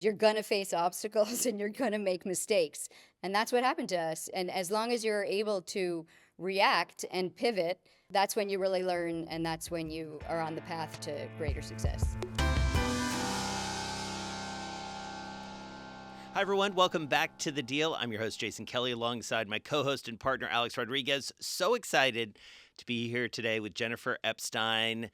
You're going to face obstacles and you're going to make mistakes. And that's what happened to us. And as long as you're able to react and pivot, that's when you really learn. And that's when you are on the path to greater success. Hi, everyone. Welcome back to The Deal. I'm your host, Jason Kelly, alongside my co-host and partner, Alex Rodriguez. So excited to be here today with Jennifer Epstein,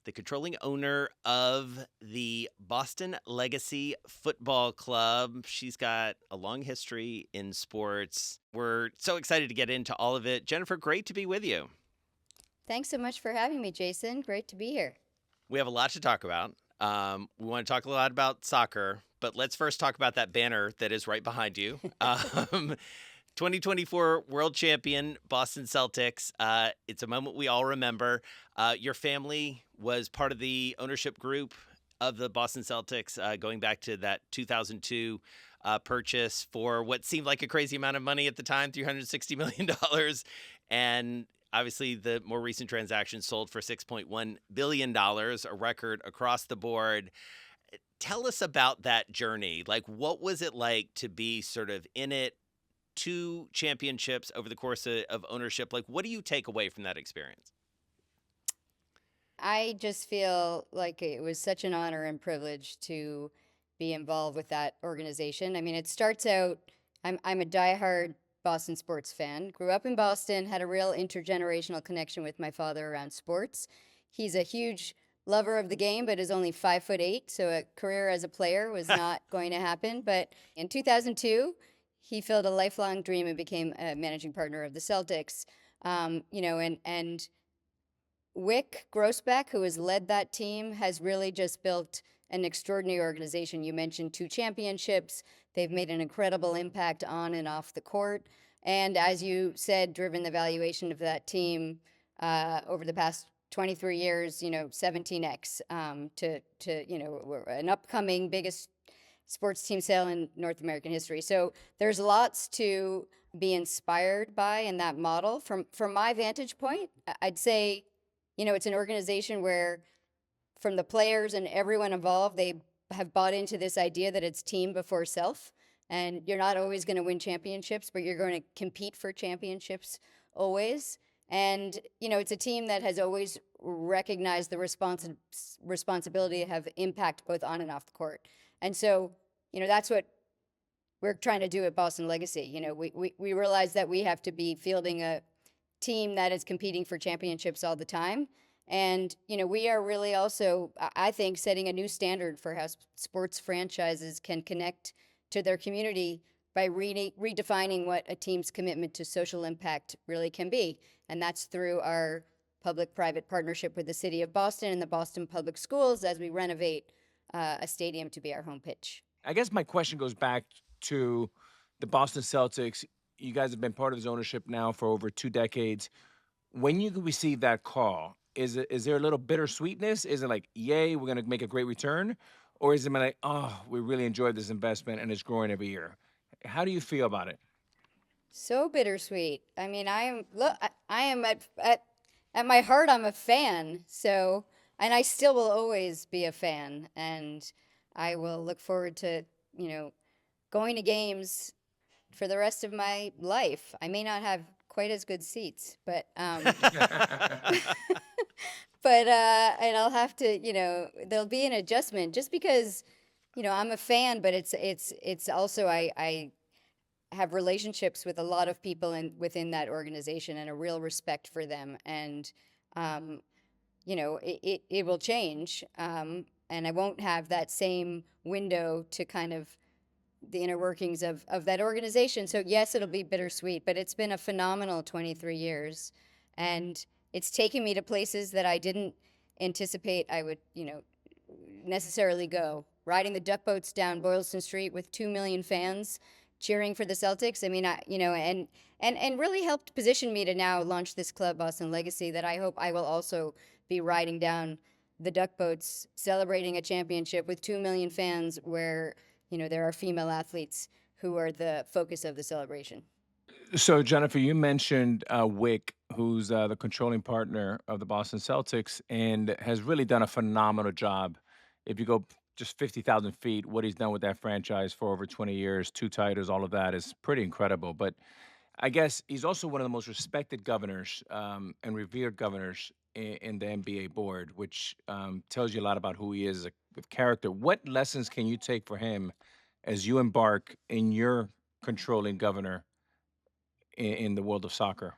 the controlling owner of the Boston Legacy Football Club. She's got a long history in sports. We're so excited to get into all of it. Jennifer, great to be with you. Thanks so much for having me, Jason. Great to be here. We have a lot to talk about. We want to talk a lot about soccer, but let's first talk about that banner that is right behind you. 2024 World Champion Boston Celtics. It's a moment we all remember. Your family was part of the ownership group of the Boston Celtics going back to that 2002 purchase for what seemed like a crazy amount of money at the time, $360 million. And obviously, the more recent transaction sold for $6.1 billion, a record across the board. Tell us about that journey. Like, what was it like to be sort of in it, 2 championships over the course of ownership? Like, what do you take away from that experience? I just feel like it was such an honor and privilege to be involved with that organization. I mean, it starts out, I'm a diehard Boston sports fan. Grew up in Boston, had a real intergenerational connection with my father around sports. He's a huge lover of the game, but is only 5'8", so a career as a player was not going to happen. But in 2002, he filled a lifelong dream and became a managing partner of the Celtics. And Wick Grossbeck, who has led that team, has really just built an extraordinary organization. You mentioned 2 championships. They've made an incredible impact on and off the court. And as you said, driven the valuation of that team over the past 23 years, 17x to an upcoming biggest sports team sale in North American history. So there's lots to be inspired by in that model. From my vantage point, I'd say, it's an organization where from the players and everyone involved, they have bought into this idea that it's team before self. And you're not always going to win championships, but you're going to compete for championships always. And, it's a team that has always recognized the responsibility to have impact both on and off the court. And so, that's what we're trying to do at Boston Legacy. We realize that we have to be fielding a team that is competing for championships all the time. And, we are really also, I think, setting a new standard for how sports franchises can connect to their community by redefining what a team's commitment to social impact really can be. And that's through our public-private partnership with the city of Boston and the Boston Public Schools as we renovate a stadium to be our home pitch. I guess my question goes back to the Boston Celtics. You guys have been part of this ownership now for over 2 decades. When you receive that call, is there a little bittersweetness? Is it like, yay, we're going to make a great return? Or is it like, oh, we really enjoyed this investment and it's growing every year? How do you feel about it? So bittersweet. I mean, I am at my heart, I'm a fan. So, and I still will always be a fan. And I will look forward to, going to games for the rest of my life. I may not have quite as good seats, but and I'll have to, there'll be an adjustment just because, I'm a fan, but it's also I have relationships with a lot of people within that organization and a real respect for them. And, it will change. And I won't have that same window to kind of the inner workings of that organization. So yes, it'll be bittersweet, but it's been a phenomenal 23 years. And it's taken me to places that I didn't anticipate I would, necessarily go. Riding the duck boats down Boylston Street with 2 million fans cheering for the Celtics. I mean, and really helped position me to now launch this club, Boston Legacy, that I hope I will also be riding down the duck boats, celebrating a championship with 2 million fans where, there are female athletes who are the focus of the celebration. So, Jennifer, you mentioned Wick, who's the controlling partner of the Boston Celtics and has really done a phenomenal job. If you go just 50,000 feet. What he's done with that franchise for over 20 years, 2 titles, all of that is pretty incredible. But I guess he's also one of the most respected governors and revered governors in the NBA board, which tells you a lot about who he is with character. What lessons can you take for him as you embark in your controlling governor in the world of soccer?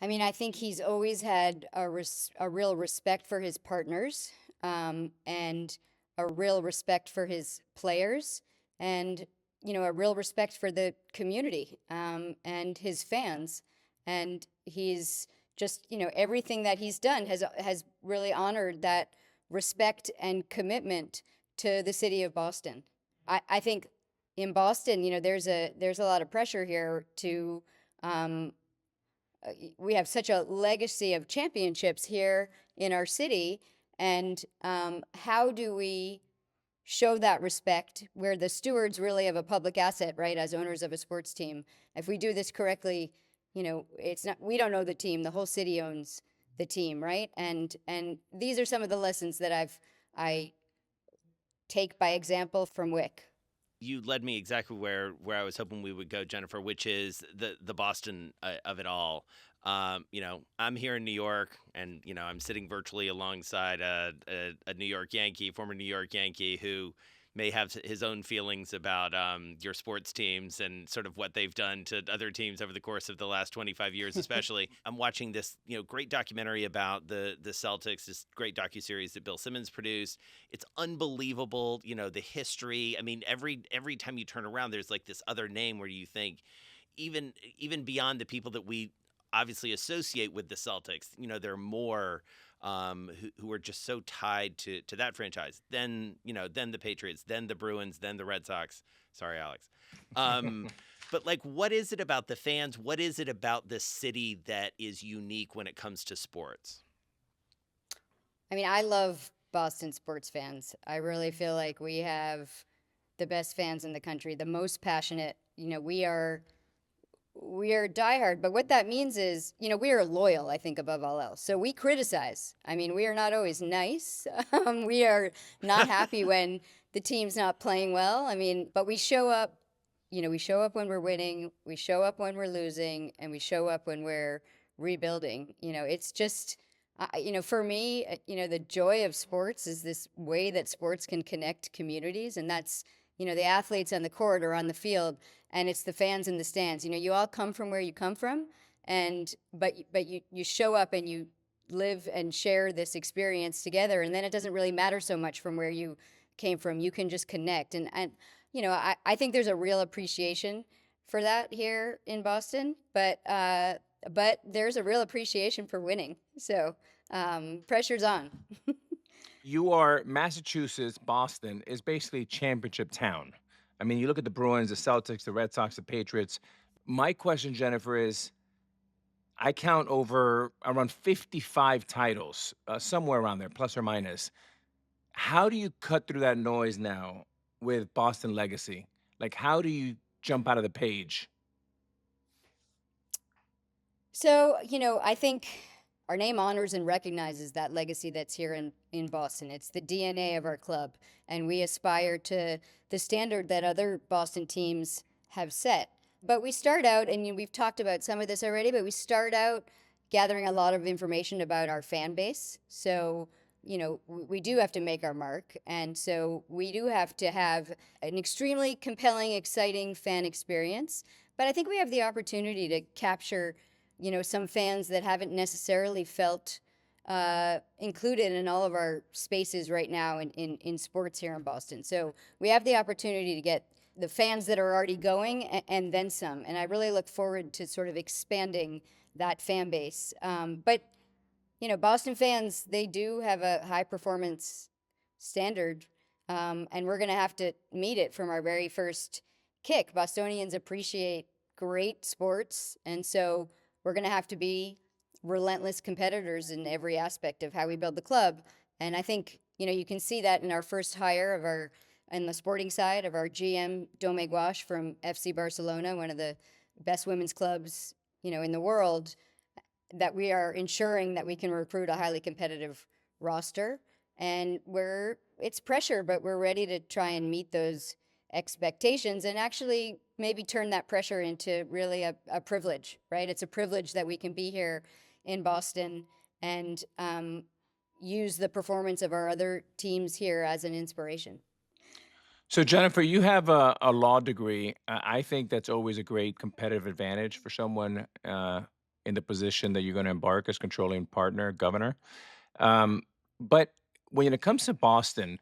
I mean, I think he's always had a real respect for his partners, and a real respect for his players, and a real respect for the community, and his fans. And he's just, everything that he's done has really honored that respect and commitment to the city of Boston. I think in Boston, there's a lot of pressure here to. We have such a legacy of championships here in our city, and how do we show that respect? We're the stewards really of a public asset, right, as owners of a sports team. If we do this correctly, it's not, we don't know the team, the whole city owns the team, right? And these are some of the lessons that I take by example from Wick. You led me exactly where I was hoping we would go, Jennifer, which is the Boston of it all. I'm here in New York, and I'm sitting virtually alongside a New York Yankee, former New York Yankee, who may have his own feelings about your sports teams and sort of what they've done to other teams over the course of the last 25 years, especially. I'm watching this, great documentary about the Celtics, this great docuseries that Bill Simmons produced. It's unbelievable, the history. I mean, every time you turn around, there's like this other name where you think, even beyond the people that we obviously associate with the Celtics, there are more who are just so tied to that franchise. Then the Patriots, then the Bruins, then the Red Sox. Sorry, Alex. But like, what is it about the fans? What is it about this city that is unique when it comes to sports? I mean, I love Boston sports fans. I really feel like we have the best fans in the country, the most passionate. We are diehard, but what that means is, we are loyal, I think, above all else. So we criticize. I mean, we are not always nice. We are not happy when the team's not playing well. I mean, but we show up, we show up when we're winning, we show up when we're losing, and we show up when we're rebuilding. It's just, for me, the joy of sports is this way that sports can connect communities, and that's, the athletes on the court or on the field, and it's the fans in the stands. You all come from where you come from, but you show up and you live and share this experience together, and then it doesn't really matter so much from where you came from. You can just connect, and I think there's a real appreciation for that here in Boston, but there's a real appreciation for winning. So pressure's on. You are Massachusetts, Boston is basically championship town. I mean, you look at the Bruins, the Celtics, the Red Sox, the Patriots. My question, Jennifer, is I count over around 55 titles, somewhere around there, plus or minus. How do you cut through that noise now with Boston legacy? Like, how do you jump out of the page? So, I think our name honors and recognizes that legacy that's here in Boston. It's the DNA of our club, and we aspire to the standard that other Boston teams have set. But we start out, and we've talked about some of this already, but we start out gathering a lot of information about our fan base. So, we do have to make our mark, and so we do have to have an extremely compelling, exciting fan experience. But I think we have the opportunity to capture some fans that haven't necessarily felt included in all of our spaces right now in sports here in Boston. So we have the opportunity to get the fans that are already going and then some. And I really look forward to sort of expanding that fan base. But Boston fans, they do have a high performance standard, and we're going to have to meet it from our very first kick. Bostonians appreciate great sports, and so we're going to have to be relentless competitors in every aspect of how we build the club. And I think, you can see that in our first hire in the sporting side of our GM, Dome Gouache from FC Barcelona, one of the best women's clubs, in the world, that we are ensuring that we can recruit a highly competitive roster. And it's pressure, but we're ready to try and meet those expectations and actually maybe turn that pressure into really a privilege, right? It's a privilege that we can be here in Boston and use the performance of our other teams here as an inspiration. So, Jennifer, you have a law degree. I think that's always a great competitive advantage for someone in the position that you're going to embark as controlling partner, governor. Um, but when it comes to Boston,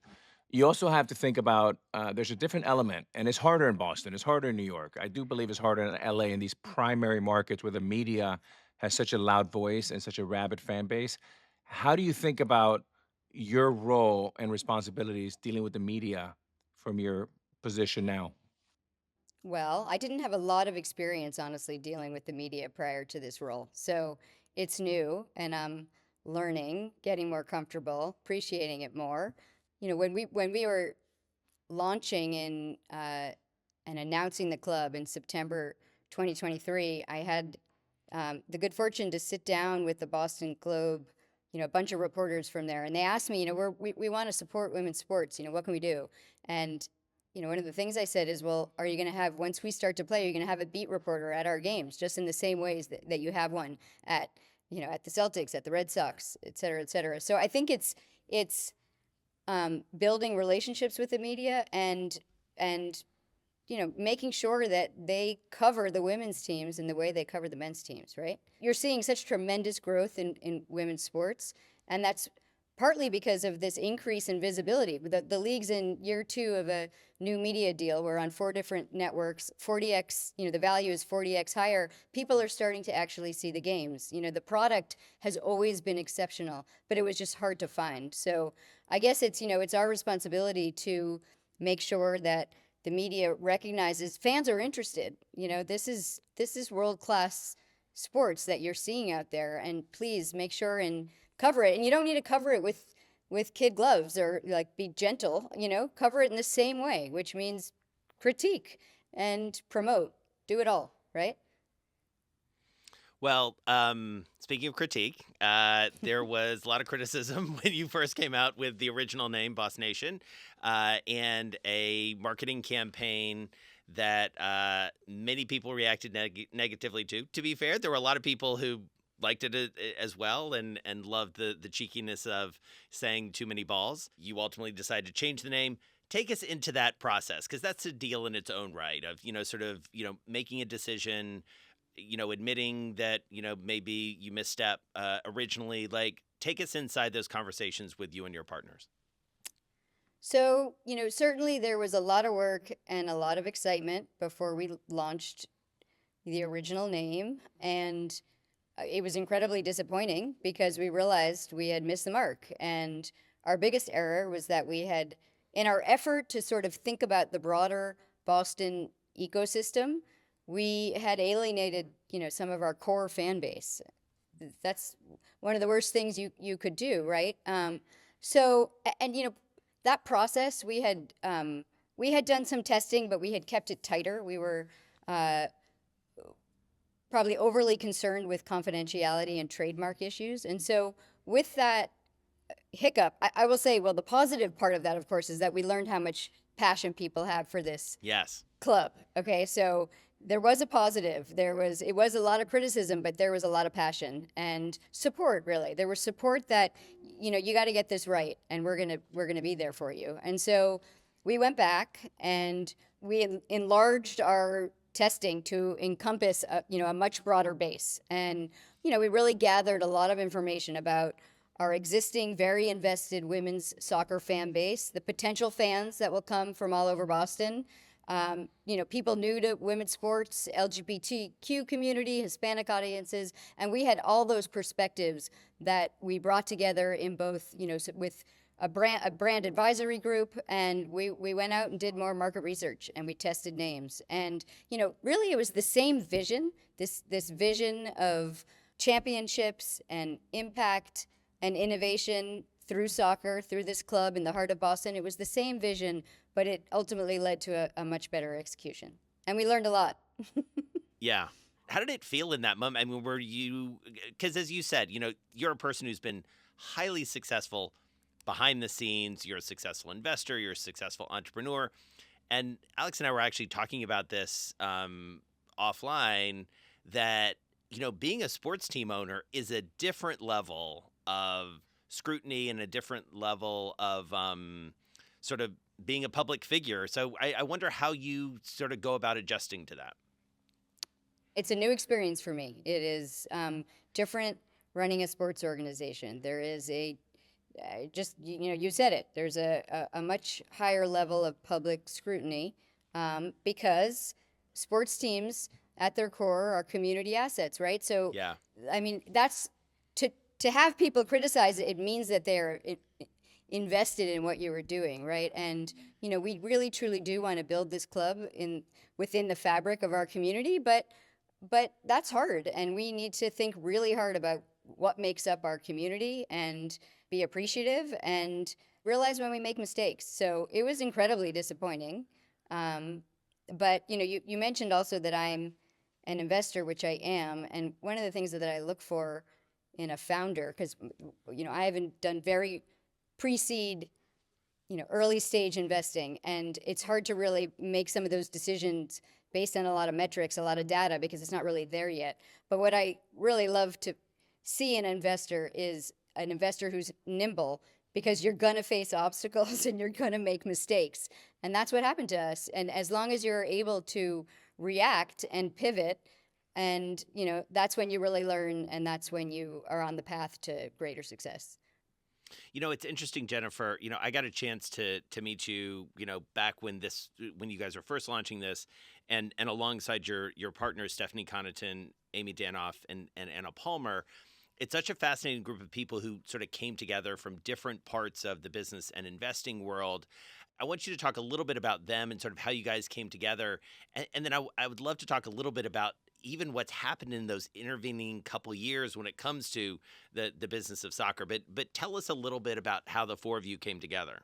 you also have to think about there's a different element, and it's harder in Boston. It's harder in New York. I do believe it's harder in LA in these primary markets where the media has such a loud voice and such a rabid fan base. How do you think about your role and responsibilities dealing with the media from your position now? Well, I didn't have a lot of experience, honestly, dealing with the media prior to this role. So it's new and I'm learning, getting more comfortable, appreciating it more. When we were launching and announcing the club in September 2023, I had the good fortune to sit down with the Boston Globe, a bunch of reporters from there, and they asked me, we want to support women's sports. What can we do? And one of the things I said is, well, are you going to have, once we start to play, are you going to have a beat reporter at our games, just in the same ways that you have one at, at the Celtics, at the Red Sox, et cetera, et cetera. So I think it's building relationships with the media and making sure that they cover the women's teams in the way they cover the men's teams, right? You're seeing such tremendous growth in women's sports, and that's partly because of this increase in visibility. The league's in year 2 of a new media deal. We're on 4 different networks, 40x, the value is 40x higher. People are starting to actually see the games. The product has always been exceptional, but it was just hard to find. So I guess it's our responsibility to make sure that the media recognizes fans are interested. This is world-class sports that you're seeing out there, and please make sure and cover it. And you don't need to cover it with kid gloves or like be gentle, cover it in the same way, which means critique and promote, do it all, right? Well, speaking of critique, there was a lot of criticism when you first came out with the original name, Boss Nation, and a marketing campaign that many people reacted negatively to. To be fair, there were a lot of people who liked it as well and loved the cheekiness of saying too many balls. You ultimately decided to change the name. Take us into that process, because that's a deal in its own right of, making a decision, admitting that, maybe you misstep originally. Like, take us inside those conversations with you and your partners. So, certainly there was a lot of work and a lot of excitement before we launched the original name. And it was incredibly disappointing because we realized we had missed the mark. And our biggest error was that we had, in our effort to sort of think about the broader Boston ecosystem, we had alienated, some of our core fan base. That's one of the worst things you could do, right? That process, we had done some testing, but we had kept it tighter. We were probably overly concerned with confidentiality and trademark issues. And so with that hiccup, I will say, well, the positive part of that, of course, is that we learned how much passion people have for this Yes. club. Okay, so there was a positive. It was a lot of criticism, but there was a lot of passion and support, really. There was support that, you got to get this right, and we're gonna be there for you. And so we went back and we enlarged our testing to encompass a much broader base. And we really gathered a lot of information about our existing very invested women's soccer fan base, the potential fans that will come from all over Boston, people new to women's sports, LGBTQ community, Hispanic audiences, and we had all those perspectives that we brought together in both, with a brand advisory group, and we went out and did more market research and we tested names. And really it was the same vision, this vision of championships and impact and innovation through soccer, through this club in the heart of Boston. It was the same vision, but it ultimately led to a much better execution. And we learned a lot. Yeah. How did it feel in that moment? I mean, were you, because as you said, you're a person who's been highly successful behind the scenes. You're a successful investor. You're a successful entrepreneur. And Alex and I were actually talking about this offline, that, being a sports team owner is a different level of scrutiny and a different level of sort of being a public figure. So I wonder how you sort of go about adjusting to that. It's a new experience for me. It is different running a sports organization. There is you said it. There's a much higher level of public scrutiny because sports teams at their core are community assets, right? So, Yeah. I mean, that's to have people criticize it. It means that they're invested in what you were doing, right? And we really truly do want to build this club within the fabric of our community, but that's hard, and we need to think really hard about what makes up our community and be appreciative and realize when we make mistakes. So it was incredibly disappointing. But you mentioned also that I'm an investor, which I am, and one of the things that I look for in a founder, because I haven't done very pre-seed, early stage investing, and it's hard to really make some of those decisions based on a lot of metrics, a lot of data, because it's not really there yet. But what I really love to see in an investor is an investor who's nimble, because you're going to face obstacles and you're going to make mistakes. And that's what happened to us. And as long as you're able to react and pivot, and that's when you really learn, and that's when you are on the path to greater success. It's interesting, Jennifer. I got a chance to meet you, back when you guys were first launching this, and alongside your partners, Stephanie Connaughton, Amy Danoff, and Anna Palmer. It's such a fascinating group of people who sort of came together from different parts of the business and investing world. I want you to talk a little bit about them and sort of how you guys came together. And then I would love to talk a little bit about even what's happened in those intervening couple years when it comes to the business of soccer. But tell us a little bit about how the four of you came together.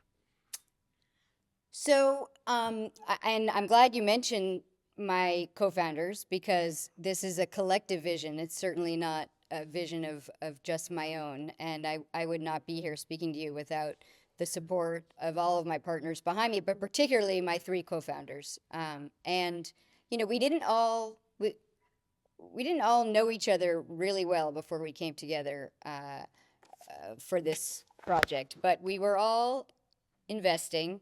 So, and I'm glad you mentioned my co-founders, because this is a collective vision. It's certainly not a vision of just my own. And I would not be here speaking to you without the support of all of my partners behind me, but particularly my three co-founders. And we didn't all know each other really well before we came together for this project, but we were all investing.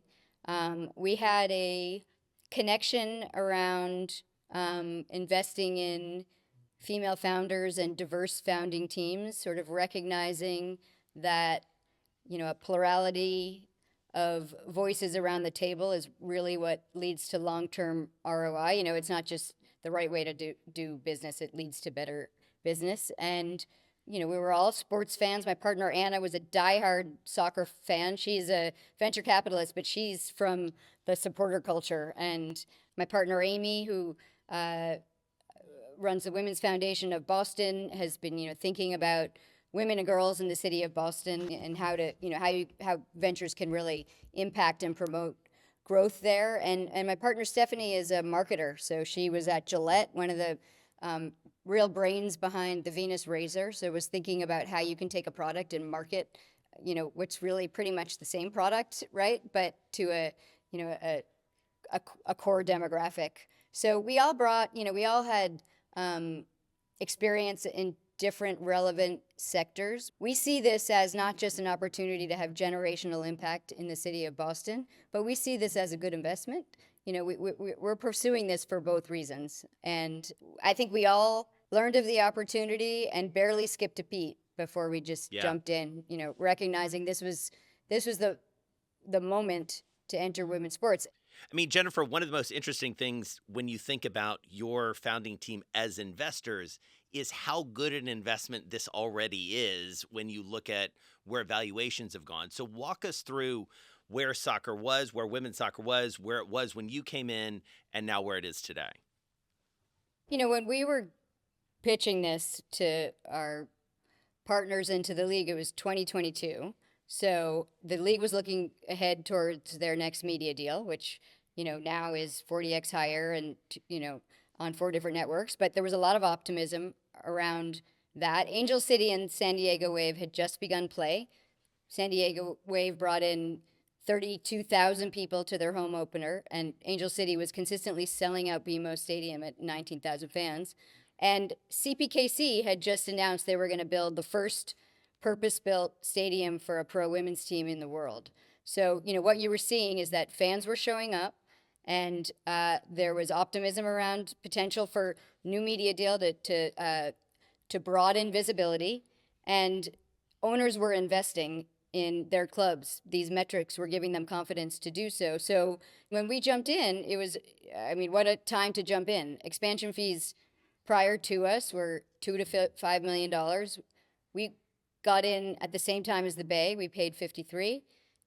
We had a connection around investing in female founders and diverse founding teams, sort of recognizing that a plurality of voices around the table is really what leads to long-term ROI. It's not just the right way to do business, it leads to better business. And we were all sports fans. My partner Anna was a diehard soccer fan. She's a venture capitalist, but she's from the supporter culture. And my partner Amy, who runs the Women's Foundation of Boston, has been thinking about women and girls in the city of Boston and how ventures can really impact and promote growth there. And my partner Stephanie is a marketer, so she was at Gillette, one of the real brains behind the Venus razor. So was thinking about how you can take a product and market, what's really pretty much the same product, right? But to a core demographic. So we all had experience in different relevant sectors. We see this as not just an opportunity to have generational impact in the city of Boston, but we see this as a good investment. We're pursuing this for both reasons. And I think we all learned of the opportunity and barely skipped a beat before we just jumped in, recognizing this was the moment to enter women's sports. I mean, Jennifer, one of the most interesting things when you think about your founding team as investors is how good an investment this already is when you look at where valuations have gone. So walk us through where soccer was, where women's soccer was, where it was when you came in, and now where it is today. When we were pitching this to our partners into the league, it was 2022. So the league was looking ahead towards their next media deal, which, now is 40x higher and, on 4 different networks. But there was a lot of optimism around that. Angel City and San Diego Wave had just begun play. San Diego Wave brought in 32,000 people to their home opener, and Angel City was consistently selling out BMO Stadium at 19,000 fans. And CPKC had just announced they were going to build the first purpose-built stadium for a pro women's team in the world. So, what you were seeing is that fans were showing up, and there was optimism around potential for new media deal to broaden visibility, and owners were investing in their clubs. These metrics were giving them confidence to do so. So when we jumped in, it was, what a time to jump in. Expansion fees prior to us were $2 to $5 million. We got in at the same time as the Bay. We paid 53,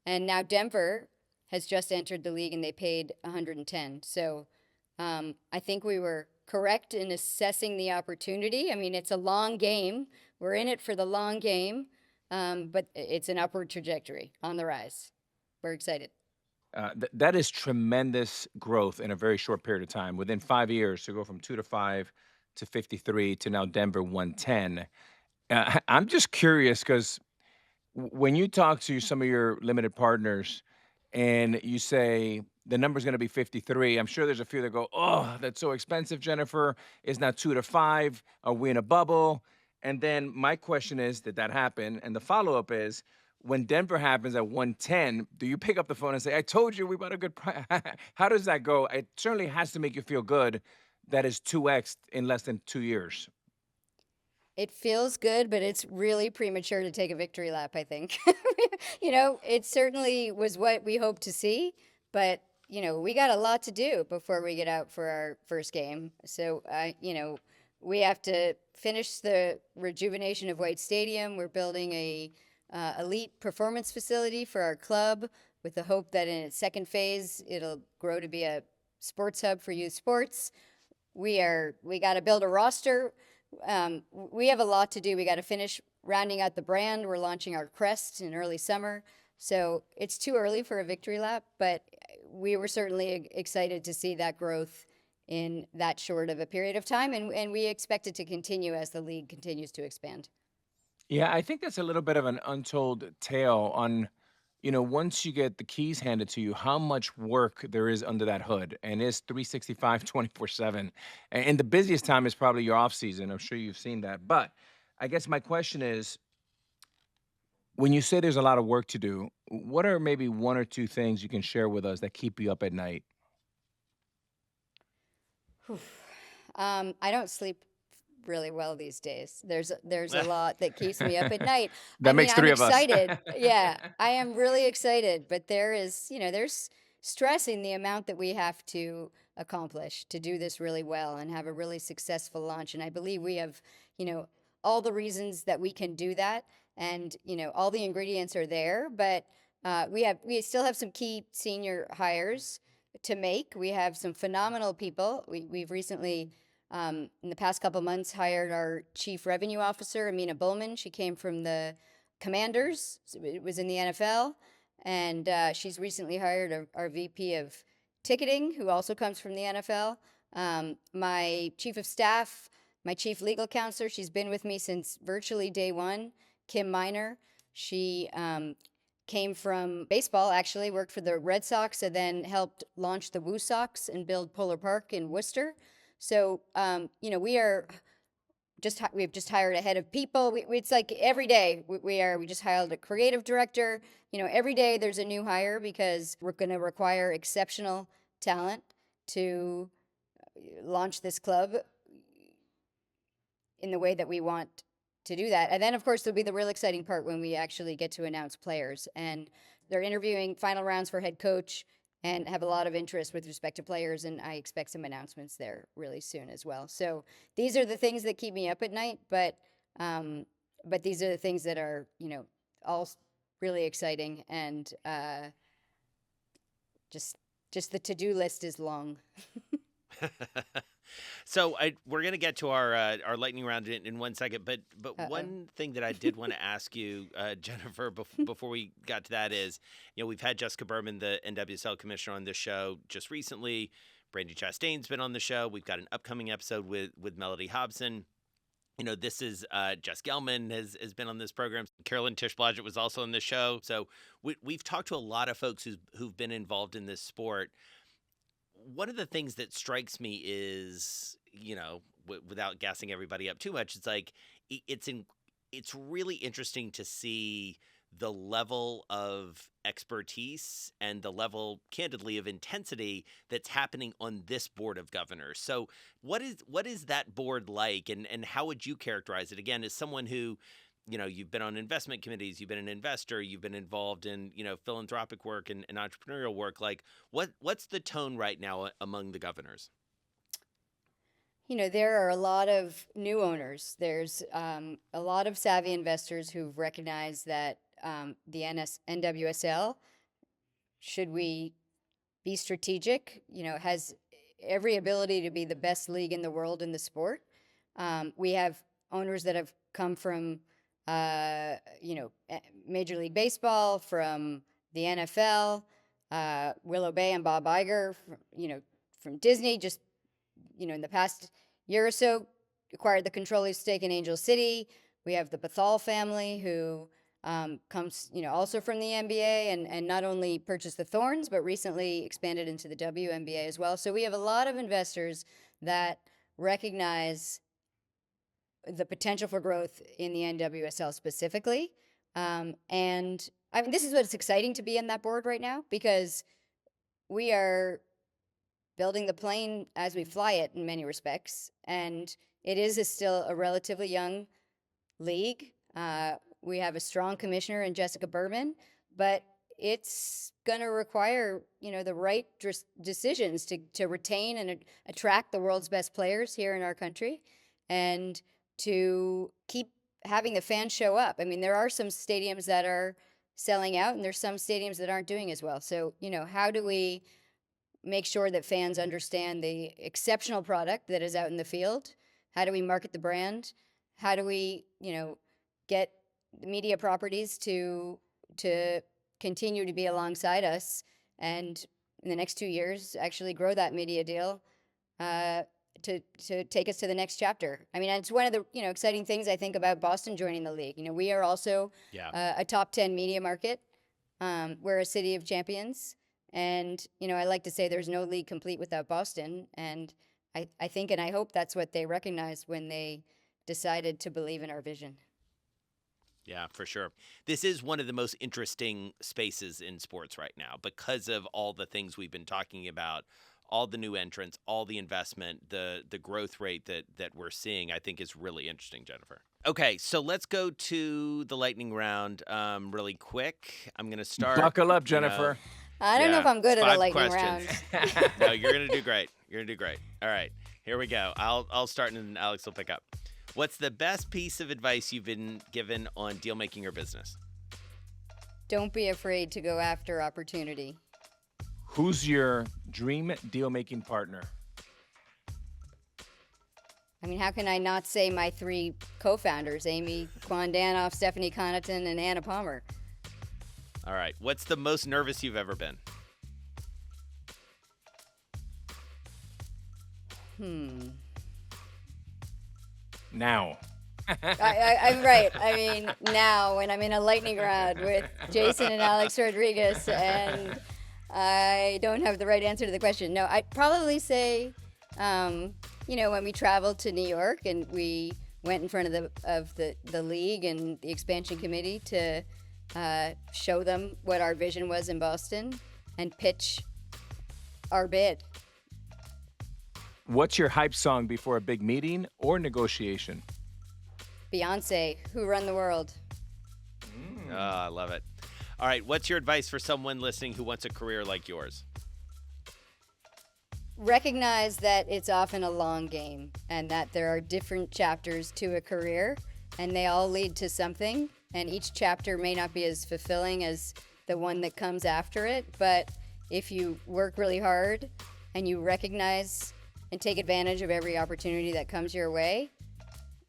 and now Denver has just entered the league and they paid 110. So I think we were correct in assessing the opportunity. It's a long game. We're in it for the long game, but it's an upward trajectory on the rise. We're excited. That is tremendous growth in a very short period of time. Within 5 years, to go from 2 to 5 to 53 to now Denver 110. I'm just curious because when you talk to some of your limited partners and you say the number's going to be 53, I'm sure there's a few that go, "Oh, that's so expensive, Jennifer. It's not 2 to 5. Are we in a bubble?" And then my question is, did that happen? And the follow-up is, when Denver happens at 110, do you pick up the phone and say, "I told you we bought a good price"? How does that go? It certainly has to make you feel good that is 2x in less than 2 years. It feels good, but it's really premature to take a victory lap, I think. It certainly was what we hoped to see, but, we got a lot to do before we get out for our first game. So, we have to finish the rejuvenation of White Stadium. We're building a elite performance facility for our club with the hope that in its second phase, it'll grow to be a sports hub for youth sports. We got to build a roster. We have a lot to do. We got to finish rounding out the brand. We're launching our crest in early summer. So it's too early for a victory lap, but we were certainly excited to see that growth in that short of a period of time. And we expect it to continue as the league continues to expand. Yeah, I think that's a little bit of an untold tale on, once you get the keys handed to you, how much work there is under that hood. And it's 365, 24/7. And the busiest time is probably your off season. I'm sure you've seen that. But I guess my question is, when you say there's a lot of work to do, what are maybe one or two things you can share with us that keep you up at night? I don't sleep really well these days. There's a lot that keeps me up at night. That makes I'm three of us. excited. Yeah, I am really excited, but there's stress in the amount that we have to accomplish to do this really well and have a really successful launch. And I believe we have, all the reasons that we can do that, and all the ingredients are there. But we still have some key senior hires to make. We have some phenomenal people. We've recently, in the past couple months, hired our chief revenue officer, Amina Bullman. She came from the Commanders. It was in the NFL. And she's recently hired our VP of ticketing, who also comes from the NFL. My chief of staff, my chief legal counselor, she's been with me since virtually day one, Kim Miner. She came from baseball, actually, worked for the Red Sox, and then helped launch the Woo Sox and build Polar Park in Worcester. So, we've just hired a head of people. It's like every day we just hired a creative director. Every day there's a new hire because we're going to require exceptional talent to launch this club in the way that we want to do that. And then, of course, there'll be the real exciting part when we actually get to announce players. And they're interviewing final rounds for head coach and have a lot of interest with respect to players. And I expect some announcements there really soon as well. So these are the things that keep me up at night. But these are the things that are, all really exciting. And just the to-do list is long. So we're going to get to our lightning round in 1 second, but one thing that I did want to ask you, Jennifer, before we got to that is, we've had Jessica Berman, the NWSL commissioner, on this show just recently. Brandy Chastain's been on the show. We've got an upcoming episode with Melody Hobson. This is Jess Gelman has been on this program. Carolyn Tish Blodgett was also on the show. So we've talked to a lot of folks who've been involved in this sport. One of the things that strikes me is, without gassing everybody up too much, it's like it's really interesting to see the level of expertise and the level, candidly, of intensity that's happening on this board of governors. So what is that board like, and how would you characterize it? Again, as someone who, you've been on investment committees, you've been an investor, you've been involved in, philanthropic work and entrepreneurial work. Like, what's the tone right now among the governors? There are a lot of new owners. There's a lot of savvy investors who've recognized that the NWSL, should we be strategic, has every ability to be the best league in the world in the sport. We have owners that have come from, Major League Baseball, from the NFL, Willow Bay and Bob Iger, from Disney, just, in the past year or so, acquired the controlling stake in Angel City. We have the Bethal family, who comes, also from the NBA, and not only purchased the Thorns, but recently expanded into the WNBA as well. So we have a lot of investors that recognize the potential for growth in the NWSL specifically. And I mean, this is what's exciting to be in that board right now, because we are building the plane as we fly it in many respects. And it is still a relatively young league. We have a strong commissioner in Jessica Berman, but it's going to require, the right decisions to retain and attract the world's best players here in our country, and to keep having the fans show up. I mean, there are some stadiums that are selling out, and there's some stadiums that aren't doing as well. So, how do we make sure that fans understand the exceptional product that is out in the field? How do we market the brand? How do we, get the media properties to continue to be alongside us, and in the next 2 years actually grow that media deal to take us to the next chapter? I mean, it's one of the exciting things I think about Boston joining the league. We are also a top 10 media market. We're a city of champions, and I like to say there's no league complete without Boston, and I think and I hope that's what they recognized when they decided to believe in our vision. Yeah, for sure. This is one of the most interesting spaces in sports right now because of all the things we've been talking about, all the new entrants, all the investment, the growth rate that we're seeing, I think is really interesting, Jennifer. Okay, so let's go to the lightning round really quick. I'm going to start. Buckle up, Jennifer. I don't know if I'm good at a lightning questions. round. No, you're going to do great. You're going to do great. All right, here we go. I'll start and then Alex will pick up. What's the best piece of advice you've been given on deal making or business? Don't be afraid to go after opportunity. Who's your dream deal-making partner? I mean, how can I not say my 3 co-founders, Amy Kwandanoff, Stephanie Connaughton, and Anna Palmer? All right. What's the most nervous you've ever been? Now. I'm right. I mean, now when I'm in a lightning round with Jason and Alex Rodriguez, and I don't have the right answer to the question. No, I'd probably say, when we traveled to New York and we went in front of the league and the expansion committee to show them what our vision was in Boston and pitch our bid. What's your hype song before a big meeting or negotiation? Beyonce, Who Run the World. Oh, I love it. All right. What's your advice for someone listening who wants a career like yours? Recognize that it's often a long game and that there are different chapters to a career, and they all lead to something, and each chapter may not be as fulfilling as the one that comes after it, but if you work really hard and you recognize and take advantage of every opportunity that comes your way,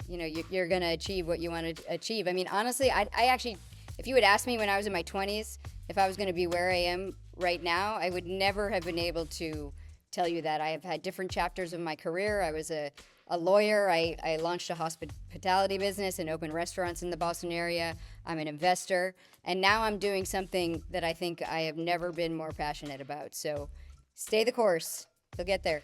you're going to achieve what you want to achieve. I mean, honestly, I actually, if you had asked me when I was in my 20s if I was going to be where I am right now, I would never have been able to tell you that. I have had different chapters of my career. I was a a lawyer. I launched a hospitality business and opened restaurants in the Boston area. I'm an investor. And now I'm doing something that I think I have never been more passionate about. So stay the course. You'll get there.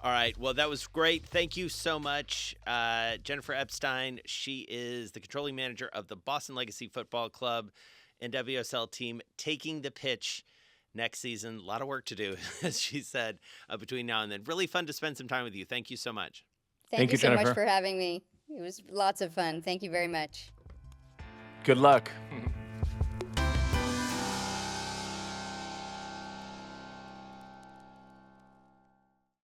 All right. Well, that was great. Thank you so much, Jennifer Epstein. She is the controlling manager of the Boston Legacy Football Club NWSL team, taking the pitch next season. A lot of work to do, as she said, between now and then. Really fun to spend some time with you. Thank you so much. Thank you so Jennifer. much for having me. It was lots of fun. Thank you very much. Good luck.